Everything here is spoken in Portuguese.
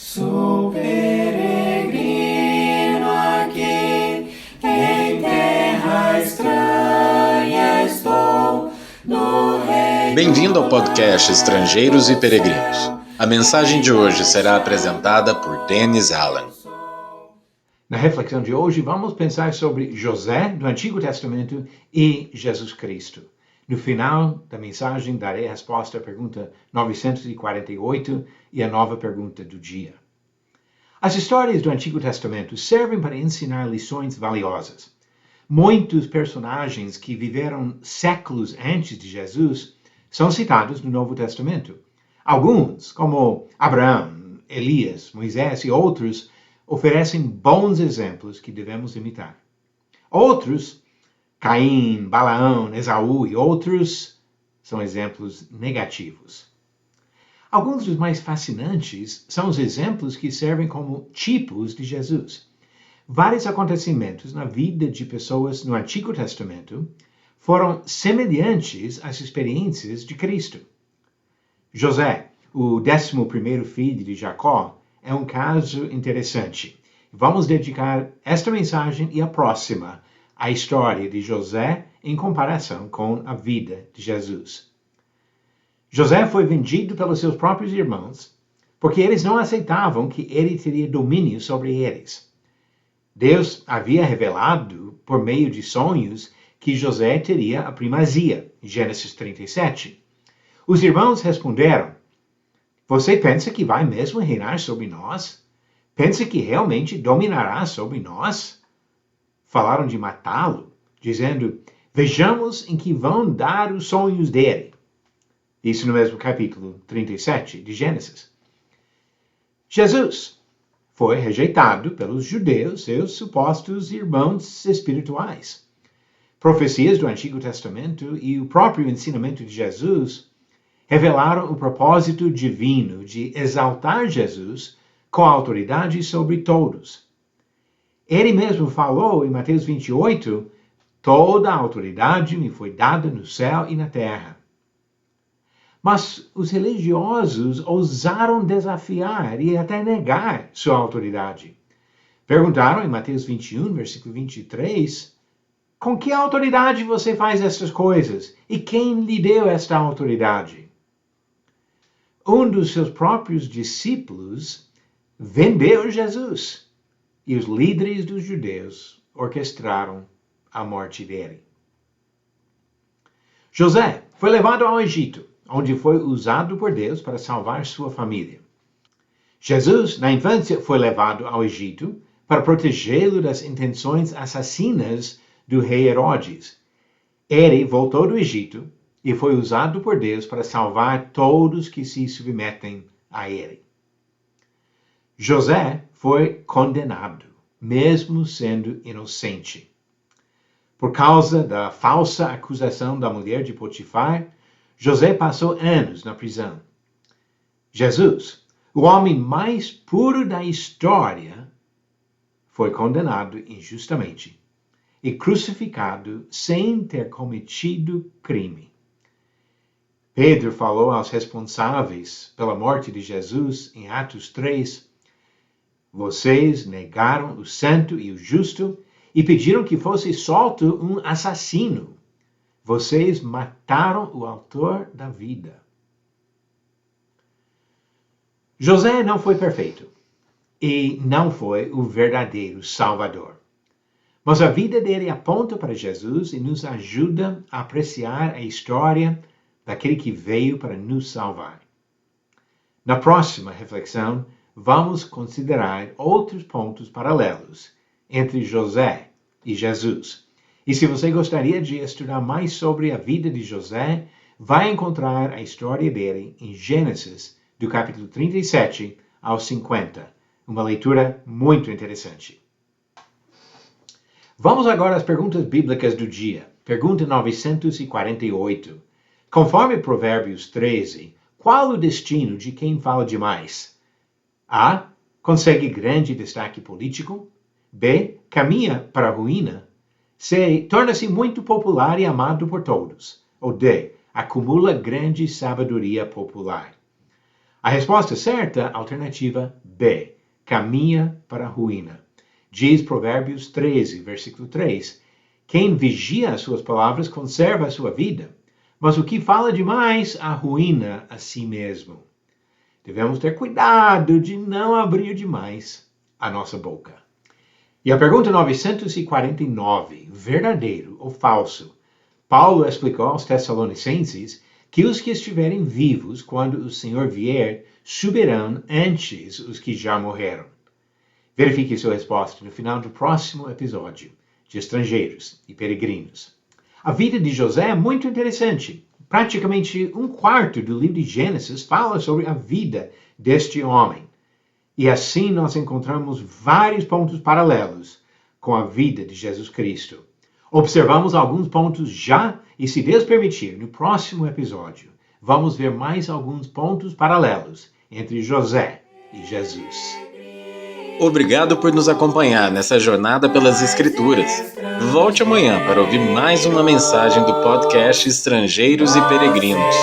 Sou peregrino aqui, em terra estranha estou, no reino. Bem-vindo ao podcast Estrangeiros e Peregrinos. A mensagem de hoje será apresentada por Dennis Allen. Na reflexão de hoje, vamos pensar sobre José, do Antigo Testamento, e Jesus Cristo. No final da mensagem, darei a resposta à pergunta 948 e a nova pergunta do dia. As histórias do Antigo Testamento servem para ensinar lições valiosas. Muitos personagens que viveram séculos antes de Jesus são citados no Novo Testamento. Alguns, como Abraão, Elias, Moisés e outros, oferecem bons exemplos que devemos imitar. Outros, Caim, Balaão, Esaú e outros, são exemplos negativos. Alguns dos mais fascinantes são os exemplos que servem como tipos de Jesus. Vários acontecimentos na vida de pessoas no Antigo Testamento foram semelhantes às experiências de Cristo. José, o 11º filho de Jacó, é um caso interessante. Vamos dedicar esta mensagem e a próxima à história de José em comparação com a vida de Jesus. José foi vendido pelos seus próprios irmãos porque eles não aceitavam que ele teria domínio sobre eles. Deus havia revelado, por meio de sonhos, que José teria a primazia, Gênesis 37. Os irmãos responderam: "Você pensa que vai mesmo reinar sobre nós? Pensa que realmente dominará sobre nós?" Falaram de matá-lo, dizendo: "Vejamos em que vão dar os sonhos dele." Isso no mesmo capítulo 37 de Gênesis. Jesus foi rejeitado pelos judeus, seus supostos irmãos espirituais. Profecias do Antigo Testamento e o próprio ensinamento de Jesus revelaram o propósito divino de exaltar Jesus com autoridade sobre todos. Ele mesmo falou em Mateus 28, "Toda a autoridade me foi dada no céu e na terra." Mas os religiosos ousaram desafiar e até negar sua autoridade. Perguntaram em Mateus 21, versículo 23, "Com que autoridade você faz estas coisas? E quem lhe deu esta autoridade?" Um dos seus próprios discípulos vendeu Jesus. E os líderes dos judeus orquestraram a morte dele. José foi levado ao Egito, onde foi usado por Deus para salvar sua família. Jesus, na infância, foi levado ao Egito para protegê-lo das intenções assassinas do rei Herodes. Ele voltou do Egito e foi usado por Deus para salvar todos que se submetem a ele. José foi condenado, mesmo sendo inocente. Por causa da falsa acusação da mulher de Potifar, José passou anos na prisão. Jesus, o homem mais puro da história, foi condenado injustamente e crucificado sem ter cometido crime. Pedro falou aos responsáveis pela morte de Jesus em Atos 3, "Vocês negaram o santo e o justo e pediram que fosse solto um assassino. Vocês mataram o autor da vida." José não foi perfeito e não foi o verdadeiro Salvador. Mas a vida dele aponta para Jesus e nos ajuda a apreciar a história daquele que veio para nos salvar. Na próxima reflexão, vamos considerar outros pontos paralelos entre José e Jesus. E se você gostaria de estudar mais sobre a vida de José, vai encontrar a história dele em Gênesis, do capítulo 37 ao 50. Uma leitura muito interessante. Vamos agora às perguntas bíblicas do dia. Pergunta 948. Conforme Provérbios 13, qual o destino de quem fala demais? A. Consegue grande destaque político. B. Caminha para a ruína. C. Torna-se muito popular e amado por todos. Ou D. Acumula grande sabedoria popular. A resposta certa, alternativa B, caminha para a ruína. Diz Provérbios 13, versículo 3, quem vigia as suas palavras conserva a sua vida, mas o que fala demais arruína a si mesmo. Devemos ter cuidado de não abrir demais a nossa boca. E a pergunta 949, verdadeiro ou falso? Paulo explicou aos Tessalonicenses que os que estiverem vivos quando o Senhor vier subirão antes os que já morreram. Verifique sua resposta no final do próximo episódio de Estrangeiros e Peregrinos. A vida de José é muito interessante. Praticamente um quarto do livro de Gênesis fala sobre a vida deste homem. E assim nós encontramos vários pontos paralelos com a vida de Jesus Cristo. Observamos alguns pontos já e, se Deus permitir, no próximo episódio, vamos ver mais alguns pontos paralelos entre José e Jesus. Obrigado por nos acompanhar nessa jornada pelas Escrituras. Volte amanhã para ouvir mais uma mensagem do podcast Estrangeiros e Peregrinos.